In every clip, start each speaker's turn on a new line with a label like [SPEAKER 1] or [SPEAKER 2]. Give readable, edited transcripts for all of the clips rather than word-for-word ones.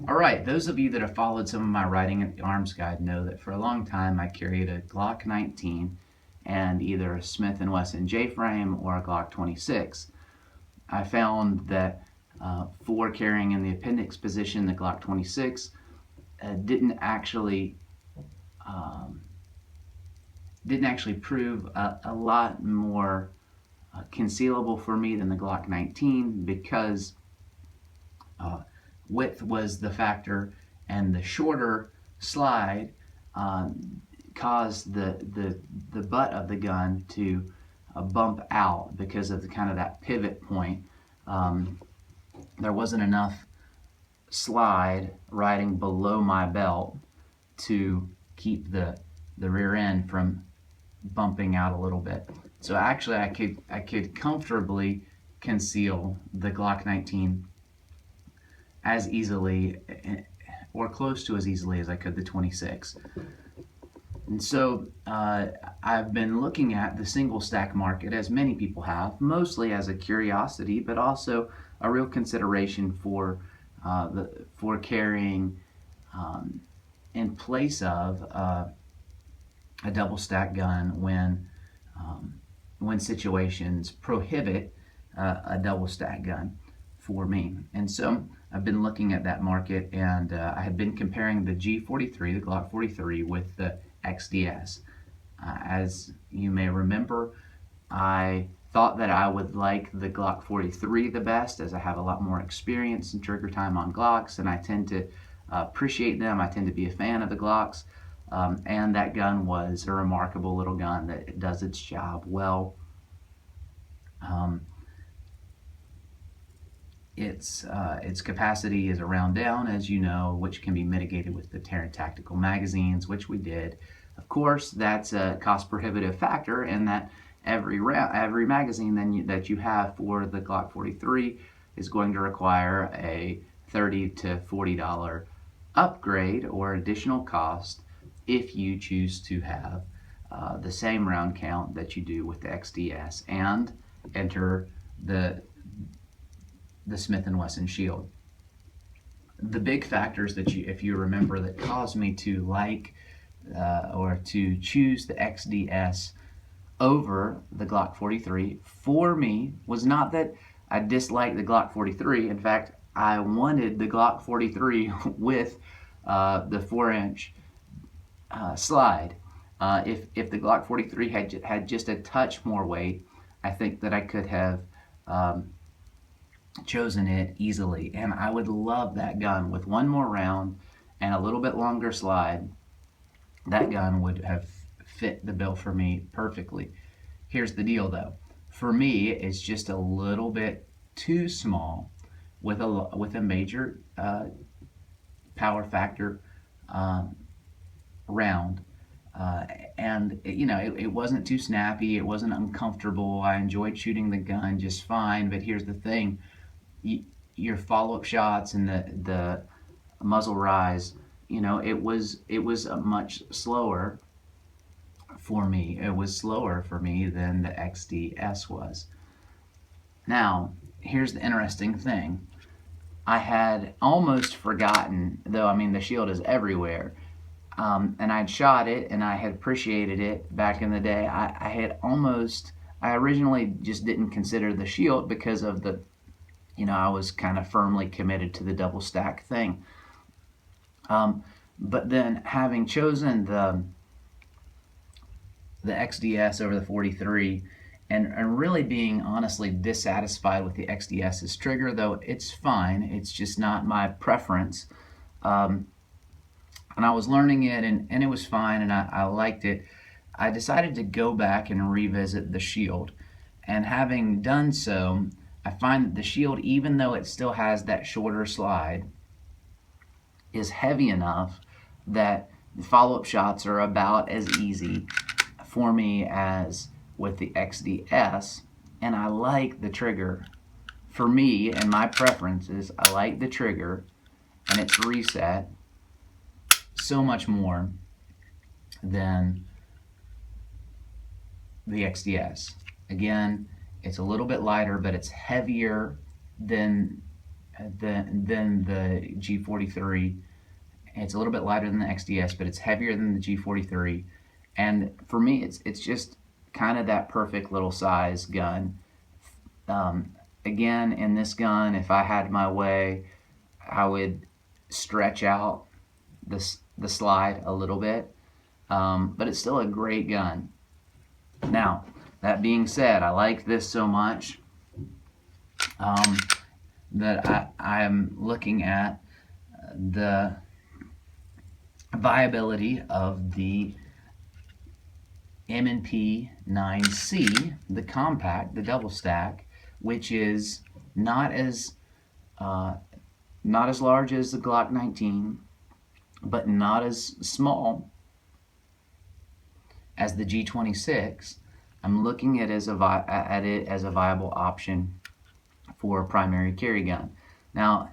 [SPEAKER 1] All right, those of you that have followed some of my Riding at the Arms guide know that for a long time I carried a Glock 19 and either a Smith & Wesson J-frame or a Glock 26. I found that for carrying in the appendix position, the Glock 26 didn't actually prove a lot more concealable for me than the Glock 19 because width was the factor, and the shorter slide caused the butt of the gun to bump out because of the kind of that pivot point. There wasn't enough slide riding below my belt to keep the rear end from bumping out a little bit. So actually I could comfortably conceal the Glock 19 as easily or close to as easily as I could the 26. And so I've been looking at the single stack market, as many people have, mostly as a curiosity, but also a real consideration for carrying in place of a double stack gun when situations prohibit a double stack gun for me. And so I've been looking at that market, and I had been comparing the G43, the Glock 43, with the XDS. As you may remember, I thought that I would like the Glock 43 the best, as I have a lot more experience and trigger time on Glocks, and I tend to appreciate them. I tend to be a fan of the Glocks, and that gun was a remarkable little gun that does its job well. Its capacity is a round down, as you know, which can be mitigated with the Terran tactical magazines, which we did. Of course, that's a cost prohibitive factor in that every magazine that you have for the Glock 43 is going to require a $30 to $40 upgrade or additional cost if you choose to have the same round count that you do with the XDS and enter the Smith & Wesson Shield. The big factors that if you remember, that caused me to like or to choose the XDS over the Glock 43 for me was not that I disliked the Glock 43. In fact, I wanted the Glock 43 with the 4-inch slide. If the Glock 43 had just a touch more weight, I think that I could have chosen it easily, and I would love that gun with one more round and a little bit longer slide. That gun would have fit the bill for me perfectly. Here's the deal though, for me it's just a little bit too small with a major power factor round, and it wasn't too snappy, it wasn't uncomfortable. I enjoyed shooting the gun just fine, but here's the thing, your follow-up shots and the muzzle rise, it was a much slower for me. It was slower for me than the XDS was. Now, here's the interesting thing. I had almost forgotten, though, I mean, the shield is everywhere, and I'd shot it and I had appreciated it back in the day. I originally just didn't consider the shield because of I was kind of firmly committed to the double stack thing. But then having chosen the XDS over the 43 and really being honestly dissatisfied with the XDS's trigger, though it's fine, it's just not my preference. And I was learning it and it was fine and I liked it. I decided to go back and revisit the shield. And having done so, I find that the shield, even though it still has that shorter slide, is heavy enough that the follow-up shots are about as easy for me as with the XDS, and I like the trigger. For me and my preferences, I like the trigger and its reset so much more than the XDS. Again, it's a little bit lighter, but it's heavier than than the G43. It's a little bit lighter than the XDS, but it's heavier than the G43. And for me, it's just kind of that perfect little size gun. Again, in this gun, if I had my way, I would stretch out the slide a little bit, but it's still a great gun. Now, that being said, I like this so much that I'm looking at the viability of the M&P 9C, the compact, the double stack, which is not as large as the Glock 19, but not as small as the G26. I'm looking at it as a viable option for a primary carry gun. Now,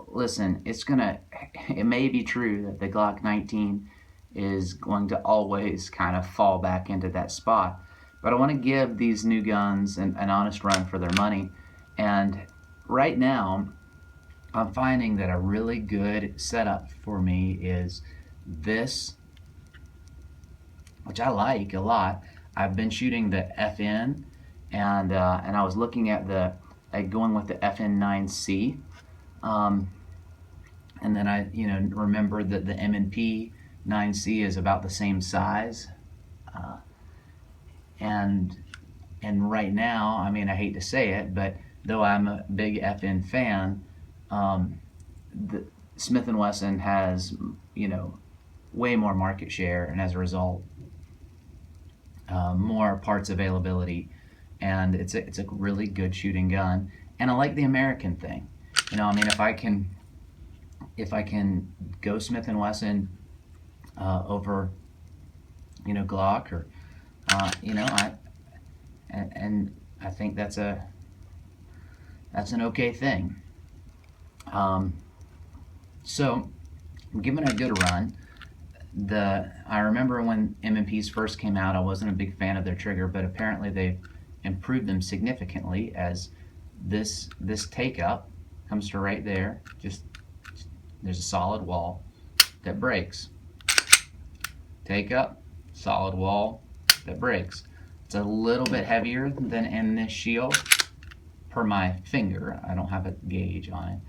[SPEAKER 1] listen, it may be true that the Glock 19 is going to always kind of fall back into that spot, but I want to give these new guns an honest run for their money. And right now, I'm finding that a really good setup for me is this, which I like a lot. I've been shooting the FN, and I was looking at going with the FN9C, and then I remembered that the M&P 9C is about the same size, and right now, I mean, I hate to say it, but though I'm a big FN fan, the Smith & Wesson has way more market share, and as a result, more parts availability, and it's a really good shooting gun. And I like the American thing. I mean, if I can go Smith & Wesson over Glock, or I think that's an okay thing. So I'm giving it a good run. I remember when M&Ps first came out, I wasn't a big fan of their trigger, but apparently they've improved them significantly, as this take up comes to right there. There's a solid wall that breaks. Take up, solid wall that breaks. It's a little bit heavier than in this shield per my finger. I don't have a gauge on it.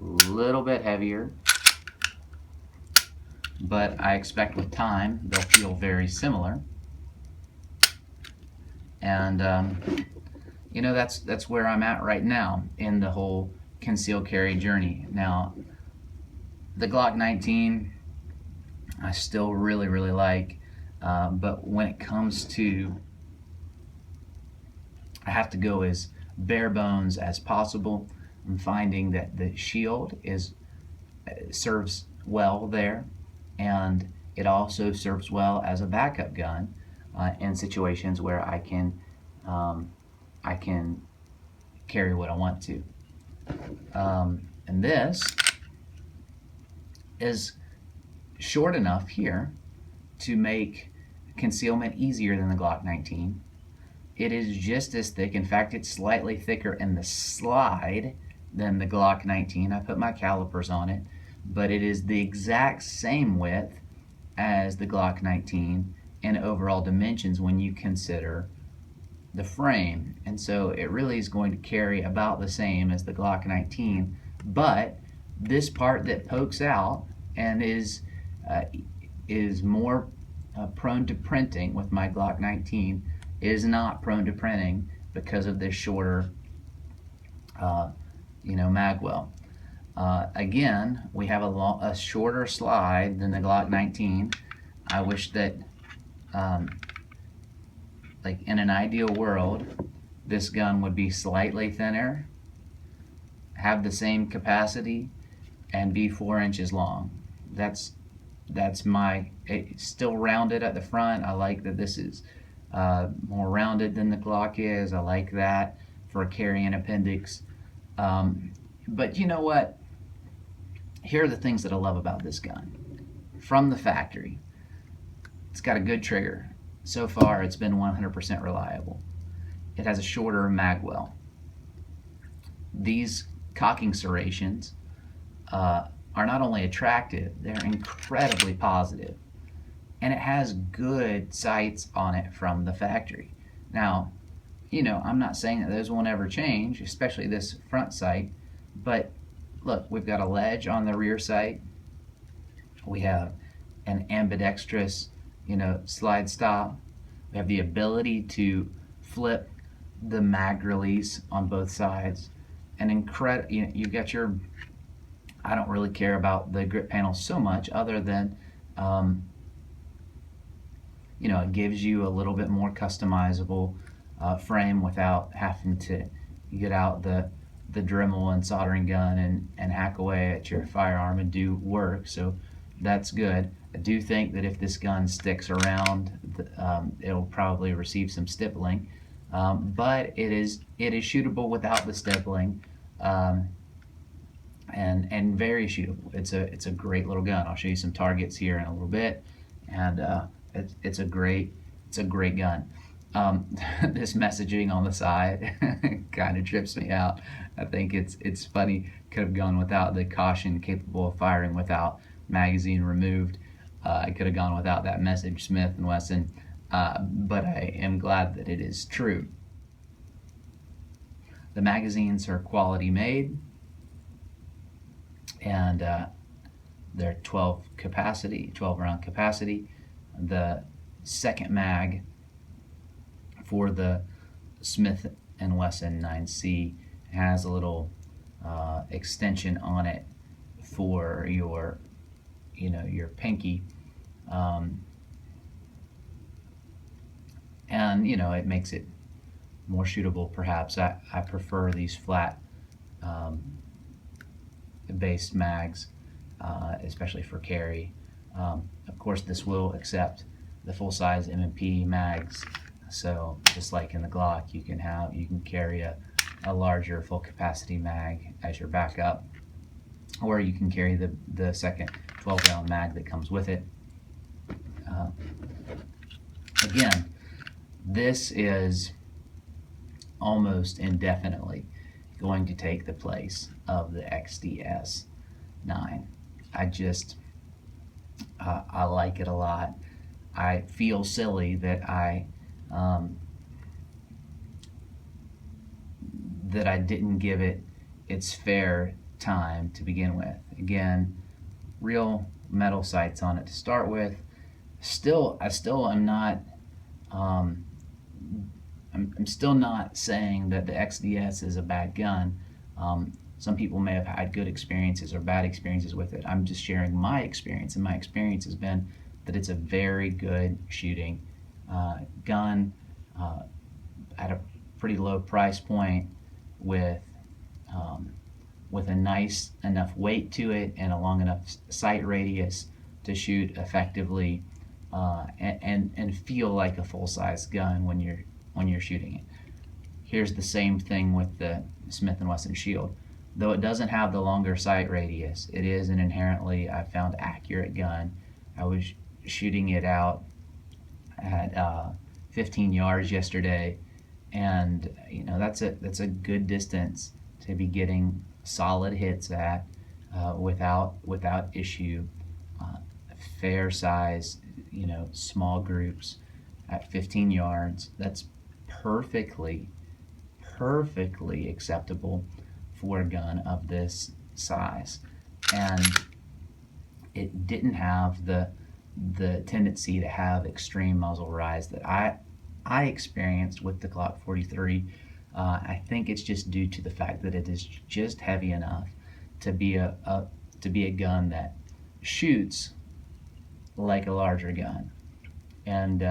[SPEAKER 1] A little bit heavier, but I expect with time they'll feel very similar. And that's where I'm at right now in the whole concealed carry journey. Now, the Glock 19 I still really like, but when it comes to, I have to go as bare bones as possible. I'm finding that the shield serves well there, and it also serves well as a backup gun in situations where I can carry what I want to. And this is short enough here to make concealment easier than the Glock 19. It is just as thick. In fact, it's slightly thicker in the slide than the Glock 19. I put my calipers on it, but it is the exact same width as the Glock 19 in overall dimensions when you consider the frame. And so it really is going to carry about the same as the Glock 19, but this part that pokes out and is more prone to printing with my Glock 19 is not prone to printing because of this shorter magwell. Again, we have a shorter slide than the Glock 19. I wish that like in an ideal world, this gun would be slightly thinner, have the same capacity, and be 4 inches long. It's still rounded at the front. I like that this is more rounded than the Glock is. I like that for a carrying appendix. But you know what? Here are the things that I love about this gun. From the factory, it's got a good trigger. So far, it's been 100% reliable. It has a shorter magwell. These cocking serrations are not only attractive, they're incredibly positive. And it has good sights on it from the factory. Now, I'm not saying that those won't ever change, especially this front sight, but look, we've got a ledge on the rear sight. We have an ambidextrous, slide stop. We have the ability to flip the mag release on both sides. And you've got your, I don't really care about the grip panel so much other than, it gives you a little bit more customizable frame without having to get out the Dremel and soldering gun and hack away at your firearm and do work. So that's good. I do think that if this gun sticks around, it'll probably receive some stippling, but it is shootable without the stippling, and very shootable. It's a great little gun. I'll show you some targets here in a little bit, and it's a great gun. This messaging on the side kind of trips me out. I think it's funny. Could have gone without the caution capable of firing without magazine removed. I could have gone without that message, Smith & Wesson, but I am glad that it is true. The magazines are quality made, and they're 12 round capacity. The second mag for the Smith & Wesson 9C has a little extension on it for your pinky, and it makes it more shootable perhaps. I prefer these flat based mags, especially for carry. Of course, this will accept the full-size M&P mags, so just like in the Glock, you can carry a larger full capacity mag as your backup, or you can carry the second 12 round mag that comes with it. Again, this is almost indefinitely going to take the place of the XDS 9. I like it a lot. I feel silly that I didn't give it its fair time to begin with. Again, real metal sights on it to start with. I still am not. I'm still not saying that the XDS is a bad gun. Some people may have had good experiences or bad experiences with it. I'm just sharing my experience, and my experience has been that it's a very good shooting gun at a pretty low price point with a nice enough weight to it and a long enough sight radius to shoot effectively and feel like a full-size gun when you're shooting it. Here's the same thing with the Smith & Wesson Shield. Though it doesn't have the longer sight radius, it is an inherently, I found, accurate gun. I was shooting it out at 15 yards yesterday, and that's a good distance to be getting solid hits at without issue. Fair size, small groups at 15 yards. That's perfectly acceptable for a gun of this size, and it didn't have the tendency to have extreme muzzle rise that I experienced with the Glock 43. I think it's just due to the fact that it is just heavy enough to be a gun that shoots like a larger gun, and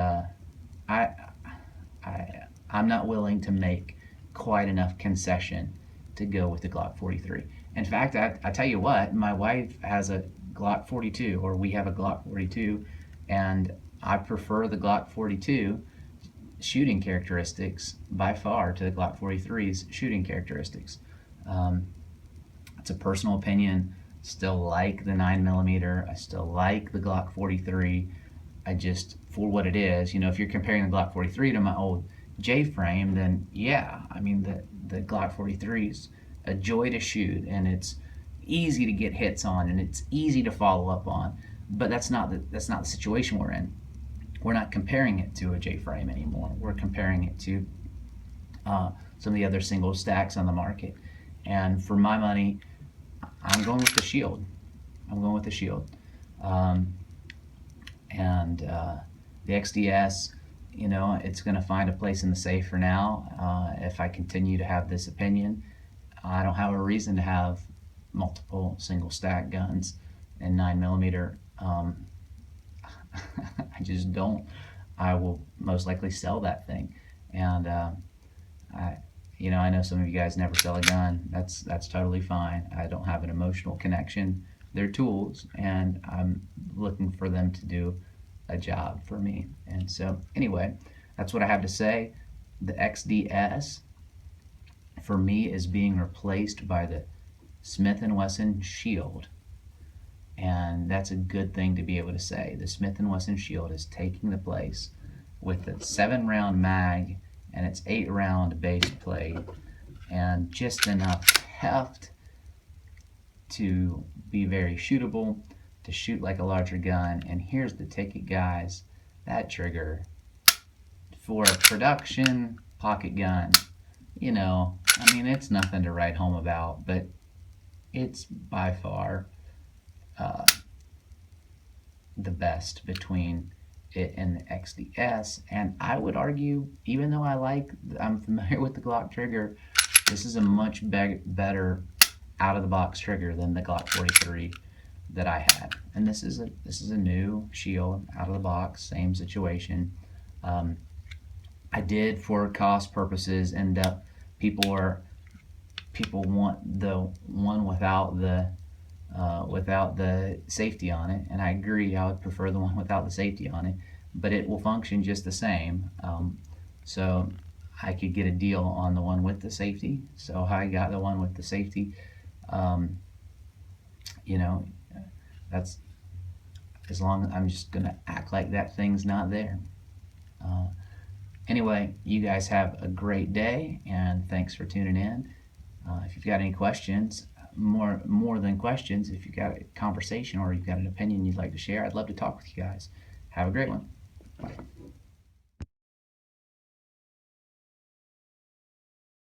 [SPEAKER 1] I'm not willing to make quite enough concession to go with the Glock 43. In fact, I tell you what, my wife has a Glock 42, or we have a Glock 42, and I prefer the Glock 42 shooting characteristics by far to the Glock 43's shooting characteristics. It's a personal opinion. Still like the 9mm. I still like the Glock 43. I just, for what it is, if you're comparing the Glock 43 to my old J-frame, then yeah, I mean the Glock 43's a joy to shoot, and it's easy to get hits on, and it's easy to follow up on. But that's not the situation we're in. We're not comparing it to a J-frame anymore. We're comparing it to some of the other single stacks on the market. And for my money, I'm going with the Shield. I'm going with the Shield. And the XDS, you know, it's going to find a place in the safe for now. If I continue to have this opinion, I don't have a reason to have multiple single stack guns and 9mm. I just don't. I will most likely sell that thing, and I know some of you guys never sell a gun. That's totally fine. I don't have an emotional connection. They're tools, and I'm looking for them to do a job for me. And so, anyway, that's what I have to say. The XDS for me is being replaced by the Smith & Wesson Shield. And that's a good thing to be able to say. The Smith & Wesson Shield is taking the place with the 7-round mag and its 8-round base plate and just enough heft to be very shootable, to shoot like a larger gun. And here's the ticket, guys. That trigger for a production pocket gun, you know, I mean, it's nothing to write home about, but it's by far the best between it and the XDS. And I would argue, even though I'm familiar with the Glock trigger, this is a much better out-of-the-box trigger than the Glock 43 that I had. And this is a new Shield out of the box, same situation. I did, for cost purposes, end up people want the one without the safety on it, and I agree. I would prefer the one without the safety on it, but it will function just the same. So I could get a deal on the one with the safety, so I got the one with the safety. You know, that's, as long as I'm just gonna act like that thing's not there. Anyway, you guys have a great day, and thanks for tuning in. If you've got any questions, more than questions, if you've got a conversation or you've got an opinion you'd like to share, I'd love to talk with you guys. Have a great one. Bye.